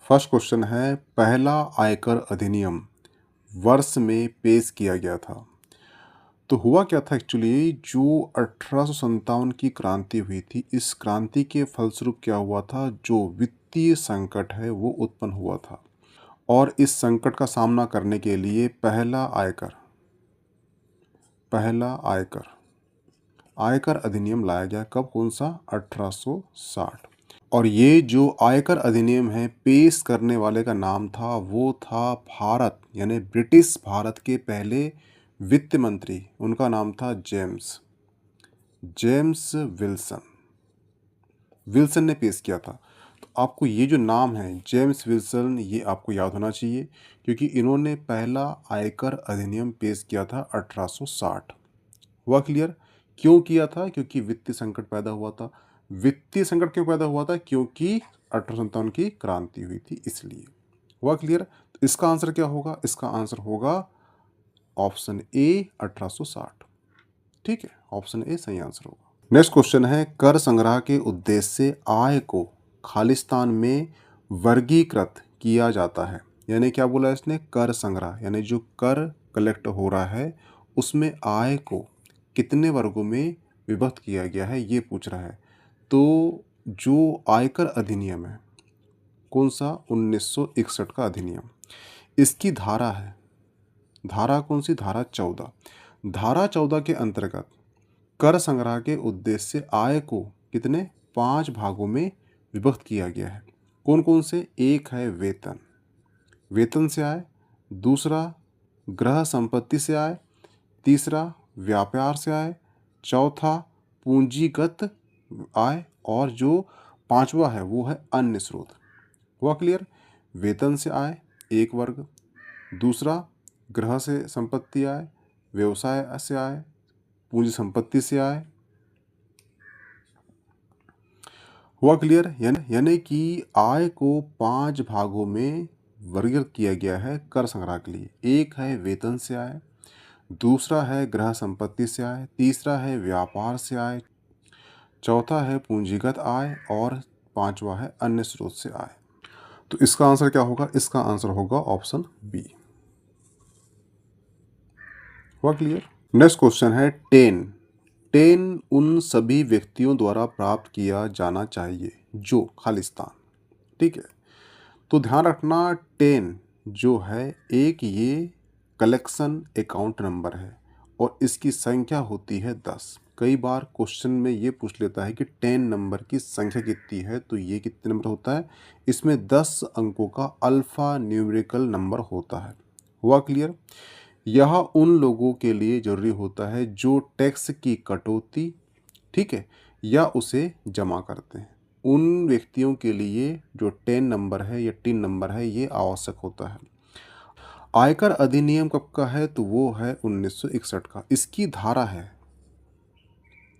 First question है, पहला आयकर अधिनियम वर्ष में पेश किया गया था। तो हुआ क्या था एक्चुअली, जो 1857 की क्रांति हुई थी, इस क्रांति के फलस्वरूप क्या हुआ था, जो वित्तीय संकट है वो उत्पन्न हुआ था। और इस संकट का सामना करने के लिए पहला आयकर अधिनियम लाया गया। कब, कौन सा, 1860। और ये जो आयकर अधिनियम है पेश करने वाले का नाम था, वो था भारत यानी ब्रिटिश भारत के पहले वित्त मंत्री। उनका नाम था जेम्स विल्सन ने पेश किया था। तो आपको ये जो नाम है जेम्स विल्सन, ये आपको याद होना चाहिए, क्योंकि इन्होंने पहला आयकर अधिनियम पेश किया था 1860। हुआ क्लियर? क्यों किया था? क्योंकि वित्तीय संकट पैदा हुआ था। वित्तीय संकट क्यों पैदा हुआ था? क्योंकि 1857 की क्रांति हुई थी, इसलिए। हुआ क्लियर? तो इसका आंसर क्या होगा? इसका आंसर होगा ऑप्शन ए, 1860। ठीक है, ऑप्शन ए सही आंसर होगा। नेक्स्ट क्वेश्चन है, कर संग्रह के उद्देश्य से आय को खालिस्तान में वर्गीकृत किया जाता है। यानी क्या बोला इसने? कर संग्रह यानी जो कर कलेक्ट हो रहा है उसमें आय को कितने वर्गों में विभक्त किया गया है, ये पूछ रहा है। तो जो आयकर अधिनियम है, कौन सा, 1961 का अधिनियम, इसकी धारा है, धारा कौन सी, धारा 14। धारा 14 के अंतर्गत कर संग्रह के उद्देश्य से आय को कितने, 5 भागों में विभक्त किया गया है। कौन कौन से? एक है वेतन से आय, दूसरा गृह संपत्ति से आय, तीसरा व्यापार से आय, चौथा पूंजीगत आय, और जो पांचवा है वो है अन्य स्रोत। हुआ क्लियर? वेतन से आय एक वर्ग, दूसरा गृह से संपत्ति आय, व्यवसाय से आय, पूंजी संपत्ति से आय। हुआ क्लियर? यानी कि आय को 5 भागों में वर्गीकृत किया गया है कर संग्रह के लिए। एक है वेतन से आय, दूसरा है गृह संपत्ति से आय, तीसरा है व्यापार से आय, चौथा है पूंजीगत आय, और पांचवा है अन्य स्रोत से आय। तो इसका आंसर क्या होगा? इसका आंसर होगा ऑप्शन बी। हुआ क्लियर? नेक्स्ट क्वेश्चन है, टेन उन सभी व्यक्तियों द्वारा प्राप्त किया जाना चाहिए जो खालिस्तान। ठीक है, तो ध्यान रखना, 10 जो है एक ये कलेक्शन अकाउंट नंबर है और इसकी संख्या होती है 10। कई बार क्वेश्चन में ये पूछ लेता है कि 10 नंबर की संख्या कितनी है, तो ये कितने नंबर होता है? इसमें 10 अंकों का अल्फा न्यूमेरिकल नंबर होता है। हुआ क्लियर? यह उन लोगों के लिए जरूरी होता है जो टैक्स की कटौती, ठीक है, या उसे जमा करते हैं। उन व्यक्तियों के लिए जो 10 नंबर है या 3 नंबर है ये आवश्यक होता है। आयकर अधिनियम कब का है? तो वो है 1961 का। इसकी धारा है,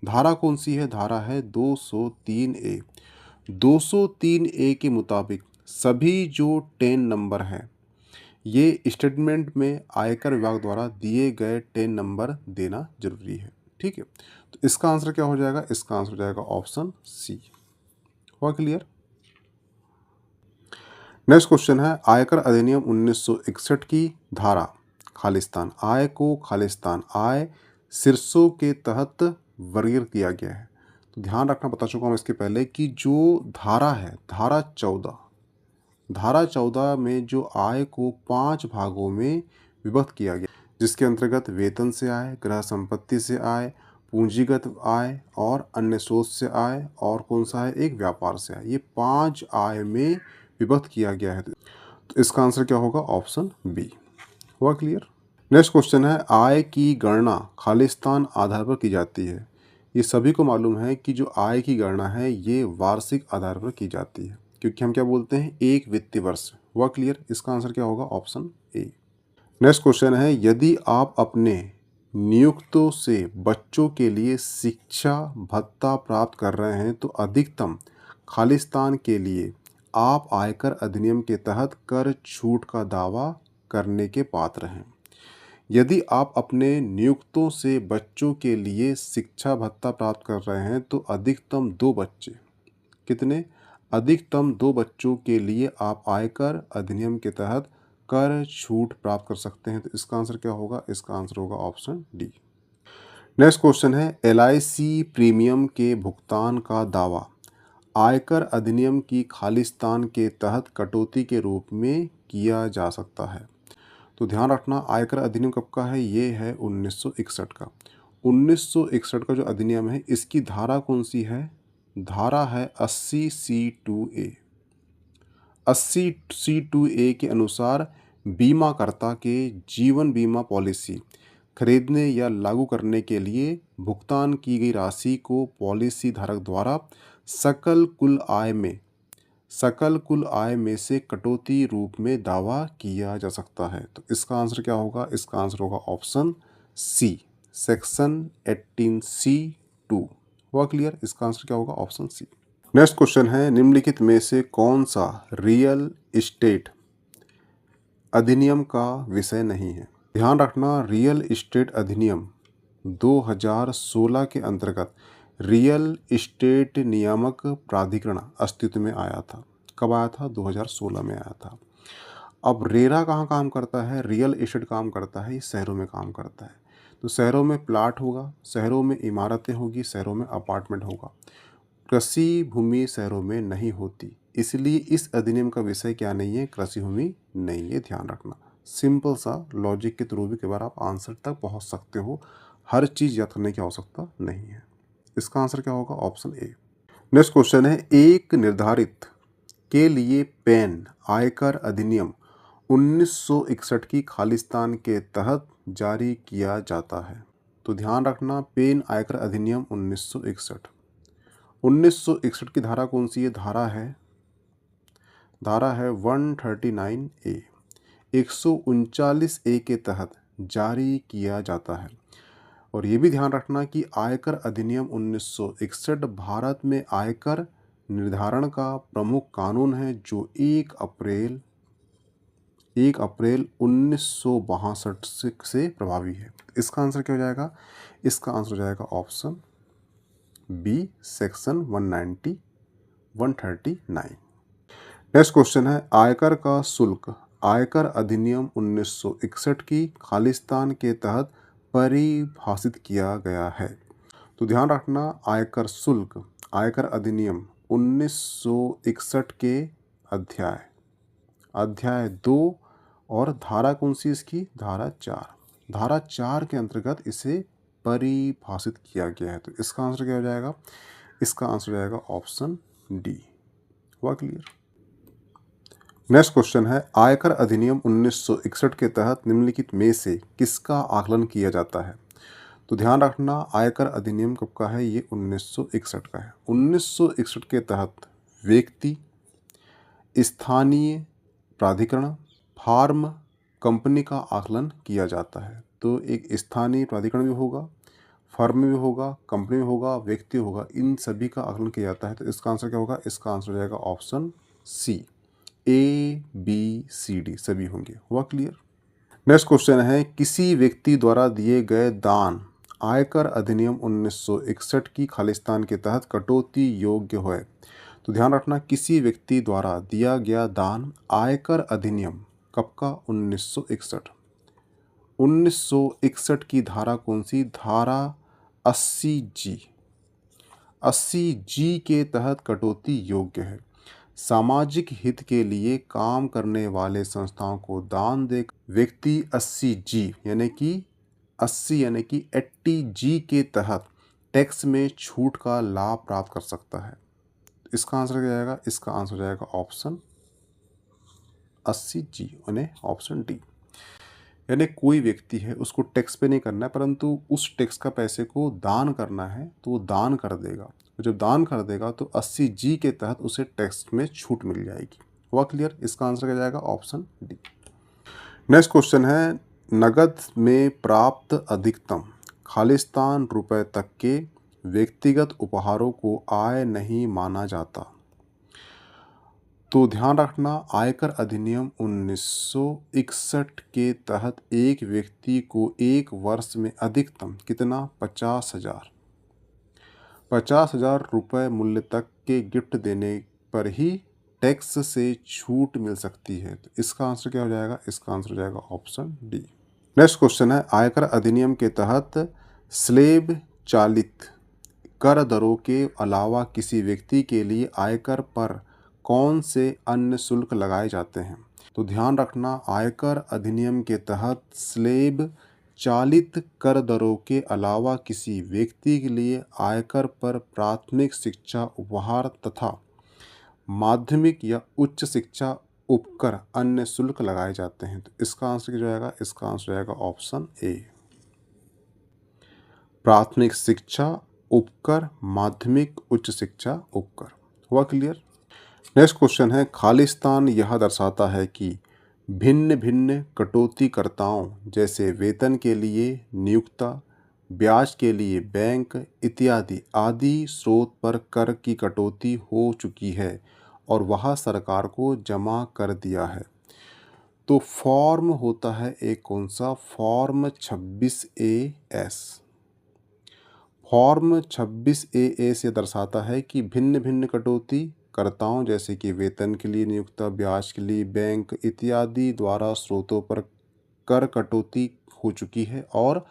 धारा कौन सी है? धारा है 203 ए। 203 ए के मुताबिक सभी जो 10 नंबर हैं ये स्टेटमेंट में आयकर विभाग द्वारा दिए गए 10 नंबर देना जरूरी है। ठीक है, तो इसका आंसर क्या हो जाएगा? इसका आंसर हो जाएगा ऑप्शन सी। हुआ क्लियर? नेक्स्ट क्वेश्चन है, आयकर अधिनियम 1961 की धारा खालिस्तान आय को खालिस्तान आय शीर्षों के तहत वर्गीकृत किया गया है। तो ध्यान रखना, बता चुका हूँ इसके पहले कि जो धारा है, धारा 14 में जो आय को 5 भागों में विभक्त किया गया, जिसके अंतर्गत वेतन से आय, गृह संपत्ति से आय, पूंजीगत आय और अन्य स्रोत से आय, और कौन सा है? एक व्यापार से आय। ये 5 आय में विभक्त किया गया है। तो इसका आंसर क्या होगा? Option B. हुआ क्लियर? नेक्स्ट क्वेश्चन है, आय की गणना खालिस्तान आधार पर की जाती है। ये सभी को मालूम है कि जो आय की गणना है ये वार्षिक आधार पर की जाती है, क्योंकि हम क्या बोलते हैं? एक वित्तीय वर्ष। हुआ क्लियर? इसका आंसर क्या होगा? Option A. नेक्स्ट क्वेश्चन है, यदि आप अपने नियुक्तों से बच्चों के लिए शिक्षा भत्ता प्राप्त कर रहे हैं तो अधिकतम खालिस्तान के लिए आप आयकर अधिनियम के तहत कर छूट का दावा करने के पात्र हैं। यदि आप अपने नियुक्तों से बच्चों के लिए शिक्षा भत्ता प्राप्त कर रहे हैं तो अधिकतम 2 बच्चे, कितने? अधिकतम 2 बच्चों के लिए आप आयकर अधिनियम के तहत कर छूट प्राप्त कर सकते हैं। तो इसका आंसर क्या होगा? इसका आंसर होगा ऑप्शन डी। नेक्स्ट क्वेश्चन है, एलआईसी प्रीमियम के भुगतान का दावा आयकर अधिनियम की खालिस्तान के तहत कटौती के रूप में किया जा सकता है। तो ध्यान रखना, आयकर अधिनियम कब का है? ये है 1961 का। 1961 का जो अधिनियम है, इसकी धारा कौन सी है? धारा है 80C2A। 80C2A के अनुसार बीमाकर्ता के जीवन बीमा पॉलिसी खरीदने या लागू करने के लिए भुगतान की गई राशि को पॉलिसी धारक द्वारा सकल कुल आय में से कटौती रूप में दावा किया जा सकता है। तो इसका आंसर क्या होगा? इसका आंसर होगा ऑप्शन सी, सेक्शन 18C2। हुआ क्लियर? इसका आंसर क्या होगा? Option C. नेक्स्ट क्वेश्चन है, निम्नलिखित में से कौन सा रियल एस्टेट अधिनियम का विषय नहीं है? ध्यान रखना, रियल एस्टेट अधिनियम 2016 के अंतर्गत रियल एस्टेट नियामक प्राधिकरण अस्तित्व में आया था। कब आया था? 2016 में आया था। अब रेरा कहाँ काम करता है? रियल एस्टेट काम करता है, ये शहरों में काम करता है। तो शहरों में प्लाट होगा, शहरों में इमारतें होगी, शहरों में अपार्टमेंट होगा। कृषि भूमि शहरों में नहीं होती, इसलिए इस अधिनियम का विषय क्या नहीं है? कृषि भूमि नहीं है। ध्यान रखना, सिंपल सा लॉजिक के थ्रू भी कई बार आप आंसर तक पहुंच सकते हो, हर चीज़ याद करने की आवश्यकता नहीं है। इसका आंसर क्या होगा? Option A. नेक्स्ट क्वेश्चन है, एक निर्धारित के लिए पैन आयकर अधिनियम 1961 की खालिस्तान के तहत जारी किया जाता है। तो ध्यान रखना, पेन आयकर अधिनियम 1961। 1961 की धारा कौन सी है? धारा है 139A, 139A के तहत जारी किया जाता है। और ये भी ध्यान रखना कि आयकर अधिनियम 1961 भारत में आयकर निर्धारण का प्रमुख कानून है, जो 1 अप्रैल 1962 से प्रभावी है। इसका आंसर क्या हो जाएगा? इसका आंसर हो जाएगा option B, section 139। Next question है, आयकर का शुल्क आयकर अधिनियम 1961 की खालिस्तान के तहत परिभाषित किया गया है। तो ध्यान रखना, आयकर शुल्क आयकर अधिनियम 1961 के अध्याय 2 और धारा कौन सी इसकी? धारा 4। धारा 4 के अंतर्गत इसे परिभाषित किया गया है। तो इसका आंसर क्या हो जाएगा? इसका आंसर हो जाएगा ऑप्शन डी। हुआ क्लियर? नेक्स्ट क्वेश्चन है, आयकर अधिनियम 1961 के तहत निम्नलिखित में से किसका आकलन किया जाता है? तो ध्यान रखना, आयकर अधिनियम कब का है? ये 1961 का है। 1961 के तहत व्यक्ति, स्थानीय प्राधिकरण, फार्म कंपनी का आकलन किया जाता है। तो एक स्थानीय प्राधिकरण भी होगा, फर्म भी होगा, कंपनी भी होगा, व्यक्ति होगा, इन सभी का आकलन किया जाता है। तो इसका आंसर क्या होगा? इसका आंसर हो जाएगा option C, A, B, C, D सभी होंगे। हुआ क्लियर? नेक्स्ट क्वेश्चन है, किसी व्यक्ति द्वारा दिए गए दान आयकर अधिनियम 1961 की खालिस्तान के तहत कटौती योग्य है। तो ध्यान रखना, किसी व्यक्ति द्वारा दिया गया दान आयकर अधिनियम कब का? 1961। 1961 की धारा कौन सी? धारा 80G। 80G के तहत कटौती योग्य है। सामाजिक हित के लिए काम करने वाले संस्थाओं को दान दे व्यक्ति 80G यानी कि 80G के तहत टैक्स में छूट का लाभ प्राप्त कर सकता है। इसका आंसर क्या जाएगा? इसका आंसर हो जाएगा ऑप्शन 80G यानी ऑप्शन डी। यानी कोई व्यक्ति है, उसको टैक्स पे नहीं करना है, परंतु उस टैक्स का पैसे को दान करना है, तो वो दान कर देगा। जब दान कर देगा तो 80G के तहत उसे टैक्स में छूट मिल जाएगी। हुआ क्लियर? इसका आंसर क्या जाएगा? Option D. नेक्स्ट क्वेश्चन है, नगद में प्राप्त अधिकतम खालिस्तान रुपए तक के व्यक्तिगत उपहारों को आय नहीं माना जाता। तो ध्यान रखना, आयकर अधिनियम 1961 के तहत एक व्यक्ति को एक वर्ष में अधिकतम कितना? 50,000 रुपये मूल्य तक के गिफ्ट देने पर ही टैक्स से छूट मिल सकती है। तो इसका आंसर क्या हो जाएगा? इसका आंसर हो जाएगा ऑप्शन डी। नेक्स्ट क्वेश्चन है, आयकर अधिनियम के तहत स्लेब चालित कर दरों के अलावा किसी व्यक्ति के लिए आयकर पर कौन से अन्य शुल्क लगाए जाते हैं? तो ध्यान रखना, आयकर अधिनियम के तहत स्लेब चालित कर दरों के अलावा किसी व्यक्ति के लिए आयकर पर प्राथमिक शिक्षा उपहार तथा माध्यमिक या उच्च शिक्षा उपकर अन्य शुल्क लगाए जाते हैं। तो इसका आंसर क्या जाएगा? इसका आंसर जाएगा ऑप्शन ए, प्राथमिक शिक्षा उपकर, माध्यमिक उच्च शिक्षा उपकर। हुआ क्लियर? नेक्स्ट क्वेश्चन है, खालिस्तान यह दर्शाता है कि भिन्न भिन्न कटौतीकर्ताओं जैसे वेतन के लिए नियोक्ता, ब्याज के लिए बैंक इत्यादि आदि स्रोत पर कर की कटौती हो चुकी है और वह सरकार को जमा कर दिया है। तो फॉर्म होता है एक कौन सा? Form 26A(S). फॉर्म 26A(S) ये दर्शाता है कि भिन्न भिन्न कटौती कर्ताओं जैसे कि वेतन के लिए नियोक्ता, ब्याज के लिए बैंक इत्यादि द्वारा स्रोतों पर कर कटौती हो चुकी है और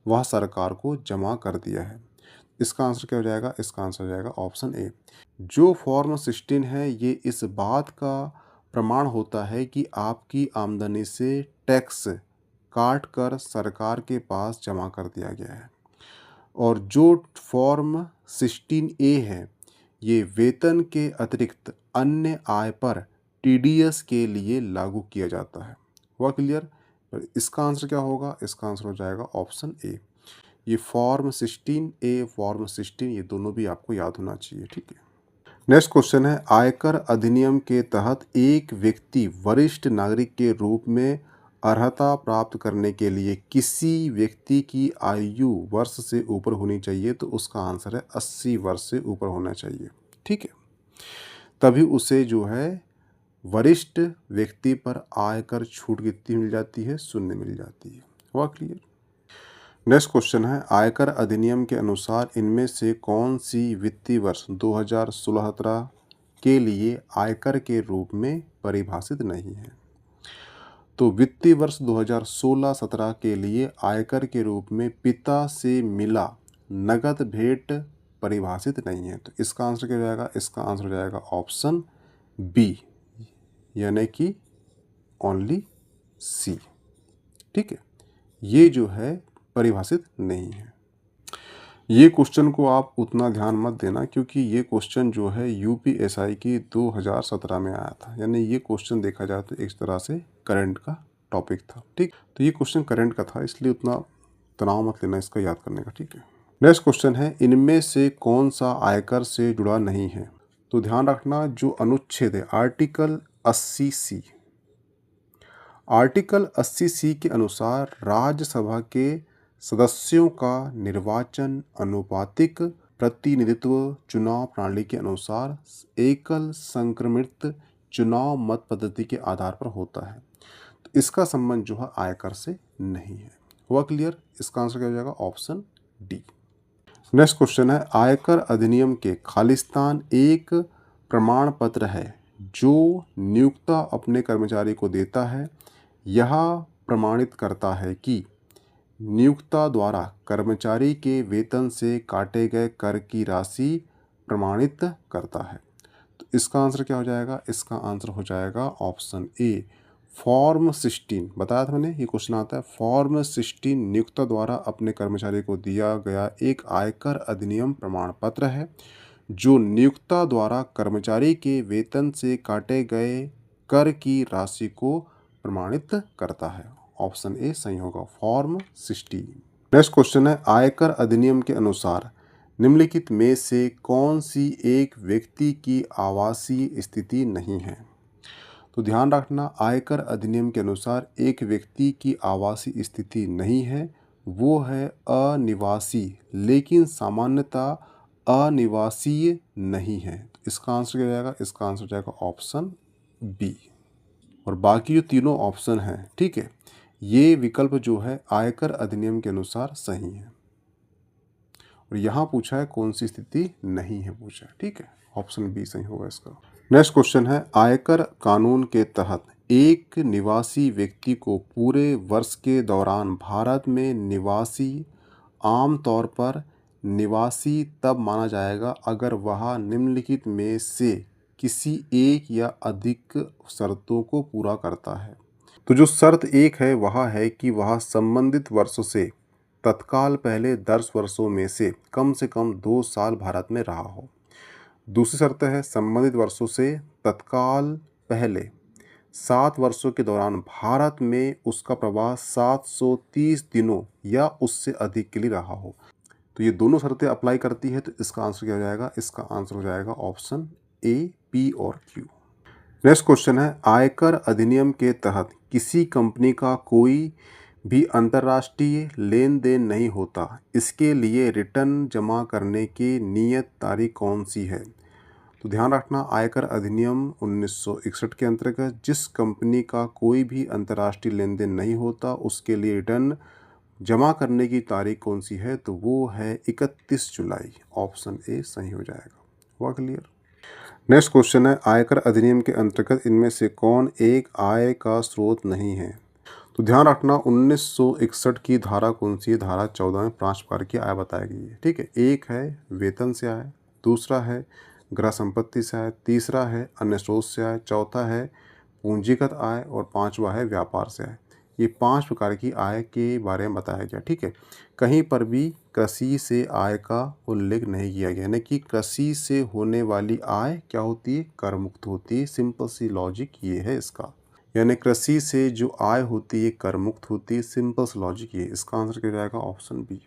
वह सरकार को जमा कर दिया है। इसका आंसर क्या हो जाएगा? इसका आंसर हो जाएगा ऑप्शन ए। जो फॉर्म 16 है ये इस बात का प्रमाण होता है कि आपकी आमदनी से टैक्स काट कर सरकार के पास जमा कर दिया गया है। और जो फॉर्म 16A है ये वेतन के अतिरिक्त अन्य आय पर TDS के लिए लागू किया जाता है। हुआ क्लियर? इसका आंसर क्या होगा? इसका आंसर हो जाएगा ऑप्शन ए। ये फॉर्म 16A, फॉर्म 16 ये दोनों भी आपको याद होना चाहिए। ठीक है। नेक्स्ट क्वेश्चन है, आयकर अधिनियम के तहत एक व्यक्ति वरिष्ठ नागरिक के रूप में अर्हता प्राप्त करने के लिए किसी व्यक्ति की आयु वर्ष से ऊपर होनी चाहिए। तो उसका आंसर है 80 वर्ष से ऊपर होना चाहिए। ठीक है, तभी उसे जो है वरिष्ठ व्यक्ति पर आयकर छूट कितनी मिल जाती है? 0 मिल जाती है। हुआ क्लियर? नेक्स्ट क्वेश्चन है, आयकर अधिनियम के अनुसार इनमें से कौन सी वित्तीय वर्ष 2016-17 के लिए आयकर के रूप में परिभाषित नहीं है? तो वित्तीय वर्ष 2016-17 के लिए आयकर के रूप में पिता से मिला नगद भेंट परिभाषित नहीं है। तो इसका आंसर क्या हो जाएगा? इसका आंसर हो जाएगा ऑप्शन बी, यानी कि ओनली सी। ठीक है, ये जो है परिभाषित नहीं है। ये क्वेश्चन को आप उतना ध्यान मत देना क्योंकि ये क्वेश्चन जो है UPSI की 2017 में आया था, यानी ये क्वेश्चन देखा जाए तो एक तरह से करंट का टॉपिक था। ठीक, तो ये क्वेश्चन करंट का था इसलिए उतना तनाव मत लेना इसका याद करने का। ठीक है। नेक्स्ट क्वेश्चन है, इनमें से कौन सा आयकर से जुड़ा नहीं है? तो ध्यान रखना, जो अनुच्छेद है आर्टिकल 80C, आर्टिकल 80C के अनुसार राज्यसभा के सदस्यों का निर्वाचन अनुपातिक प्रतिनिधित्व चुनाव प्रणाली के अनुसार एकल संक्रमित चुनाव मत पद्धति के आधार पर होता है। तो इसका संबंध जो है आयकर से नहीं है। हुआ क्लियर? इसका आंसर क्या हो जाएगा? Option D. नेक्स्ट क्वेश्चन है, आयकर अधिनियम के खालिस्तान एक प्रमाण पत्र है जो नियोक्ता अपने कर्मचारी को देता है। यह प्रमाणित करता है कि नियोक्ता द्वारा कर्मचारी के वेतन से काटे गए कर की राशि प्रमाणित करता है। तो इसका आंसर क्या हो जाएगा? इसका आंसर हो जाएगा ऑप्शन ए, फॉर्म 16। बताया था मैंने, ये क्वेश्चन आता है। फॉर्म 16 नियोक्ता द्वारा अपने कर्मचारी को दिया गया एक आयकर अधिनियम प्रमाण पत्र है जो नियोक्ता द्वारा कर्मचारी के वेतन से काटे गए कर की राशि को प्रमाणित करता है। ऑप्शन ए सही होगा, फॉर्म 16। नेक्स्ट क्वेश्चन है, आयकर अधिनियम के अनुसार निम्नलिखित में से कौन सी एक व्यक्ति की आवासीय स्थिति नहीं है? तो ध्यान रखना, आयकर अधिनियम के अनुसार एक व्यक्ति की आवासीय स्थिति नहीं है, वो है अनिवासी, लेकिन सामान्यतः अनिवासीय नहीं है। तो इसका आंसर क्या हो जाएगा? इसका आंसर हो जाएगा ऑप्शन बी। और बाकी जो तीनों ऑप्शन हैं, ठीक है, ये विकल्प जो है आयकर अधिनियम के अनुसार सही है। और यहाँ पूछा है कौन सी स्थिति नहीं है पूछा है। ठीक है, ऑप्शन बी सही होगा इसका। नेक्स्ट क्वेश्चन है, आयकर कानून के तहत एक निवासी व्यक्ति को पूरे वर्ष के दौरान भारत में निवासी आमतौर पर निवासी तब माना जाएगा अगर वह निम्नलिखित में से किसी एक या अधिक शर्तों को पूरा करता है। तो जो शर्त एक है वह है कि वह संबंधित वर्षों से तत्काल पहले 10 वर्षों में से कम 2 साल भारत में रहा हो। दूसरी शर्त है, संबंधित वर्षों से तत्काल पहले 7 वर्षों के दौरान भारत में उसका प्रवास 730 दिनों या उससे अधिक के लिए रहा हो। तो ये दोनों शर्तें अप्लाई करती है, तो इसका आंसर क्या हो जाएगा? इसका आंसर हो जाएगा ऑप्शन ए, पी और क्यू। नेक्स्ट क्वेश्चन है, आयकर अधिनियम के तहत किसी कंपनी का कोई भी अंतर्राष्ट्रीय लेन देन नहीं होता, इसके लिए रिटर्न जमा करने की नियत तारीख कौन सी है? तो ध्यान रखना, आयकर अधिनियम 1961 के अंतर्गत जिस कंपनी का कोई भी अंतर्राष्ट्रीय लेन देन नहीं होता उसके लिए रिटर्न जमा करने की तारीख कौन सी है? तो वो है 31 जुलाई। ऑप्शन ए सही हो जाएगा। हुआ क्लियर? नेक्स्ट क्वेश्चन है, आयकर अधिनियम के अंतर्गत इनमें से कौन एक आय का स्रोत नहीं है? तो ध्यान रखना, 1961 की धारा कौन सी है? धारा 14 में 5 प्रकार की आय बताई गई है। ठीक है, एक है वेतन से आय, दूसरा है गृह संपत्ति से आय, तीसरा है अन्य स्रोत से आय, चौथा है पूंजीगत आय और पांचवा है व्यापार से आय। ये 5 प्रकार की आय के बारे में बताया गया। ठीक है, कहीं पर भी कृषि से आय का उल्लेख नहीं किया गया, यानी कि कृषि से होने वाली आय क्या होती है? कर मुक्त होती है। सिंपल सी लॉजिक ये है इसका, यानी कृषि से जो आय होती है कर मुक्त होती है। सिंपल सी लॉजिक ये। इसका आंसर क्या जाएगा? Option B.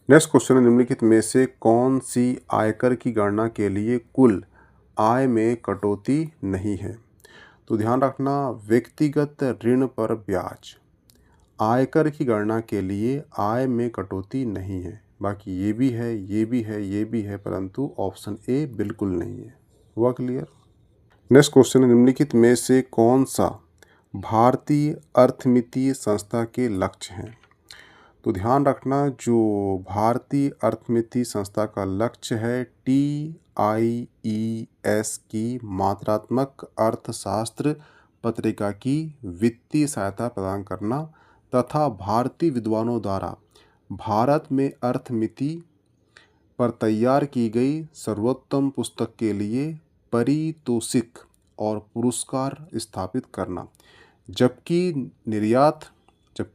नेक्स्ट क्वेश्चन है, निम्नलिखित में से कौन सी आयकर की गणना के लिए कुल आय में कटौती नहीं है? तो ध्यान रखना, व्यक्तिगत ऋण पर ब्याज आयकर की गणना के लिए आय में कटौती नहीं है। बाकी ये भी है, ये भी है, ये भी है, परंतु ऑप्शन ए बिल्कुल नहीं है। हुआ क्लियर? नेक्स्ट क्वेश्चन है, निम्नलिखित में से कौन सा भारतीय अर्थमितीय संस्था के लक्ष्य हैं? तो ध्यान रखना, जो भारतीय अर्थमिती संस्था का लक्ष्य है TIES की मात्रात्मक अर्थशास्त्र पत्रिका की वित्तीय सहायता प्रदान करना तथा भारतीय विद्वानों द्वारा भारत में अर्थमिति पर तैयार की गई सर्वोत्तम पुस्तक के लिए पारितोषिक और पुरस्कार स्थापित करना, जबकि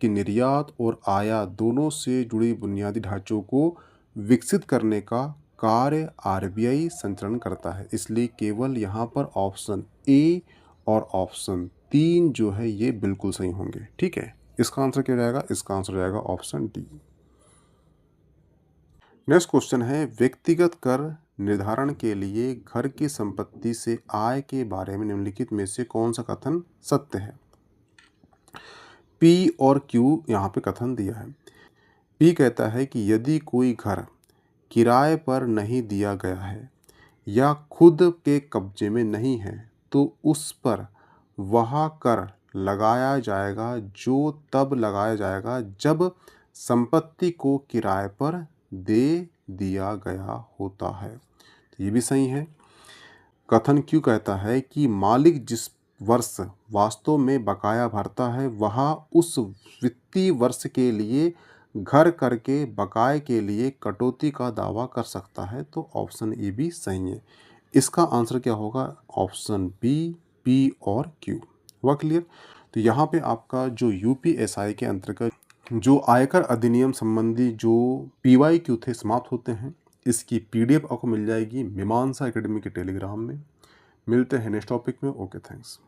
निर्यात और आयात दोनों से जुड़ी बुनियादी ढांचों को विकसित करने का कार्य RBI संचालन करता है। इसलिए केवल यहाँ पर ऑप्शन ए और ऑप्शन 3 जो है ये बिल्कुल सही होंगे। ठीक है, इसका आंसर क्या जाएगा? इसका आंसर जाएगा ऑप्शन डी। नेक्स्ट क्वेश्चन है, व्यक्तिगत कर निर्धारण के लिए घर की संपत्ति से आय के बारे में निम्नलिखित में से कौन सा कथन सत्य है? पी और क्यू यहाँ पे कथन दिया है। पी कहता है कि यदि कोई घर किराए पर नहीं दिया गया है या खुद के कब्जे में नहीं है तो उस पर वह कर लगाया जाएगा, जो तब लगाया जाएगा जब संपत्ति को किराए पर दे दिया गया होता है। तो ये भी सही है। कथन क्यों कहता है कि मालिक जिस वर्ष वास्तव में बकाया भरता है वह उस वित्तीय वर्ष के लिए घर कर के बकाये के लिए कटौती का दावा कर सकता है। तो ऑप्शन ए भी सही है। इसका आंसर क्या होगा? ऑप्शन बी, पी और क्यू। हुआ क्लियर? तो यहाँ पे आपका जो UPSI के अंतर्गत जो आयकर अधिनियम संबंधी जो PYQ थे समाप्त होते हैं। इसकी PDF आपको मिल जाएगी मीमांसा एकेडमी के टेलीग्राम में। मिलते हैं नेक्स्ट टॉपिक में। Okay, thanks.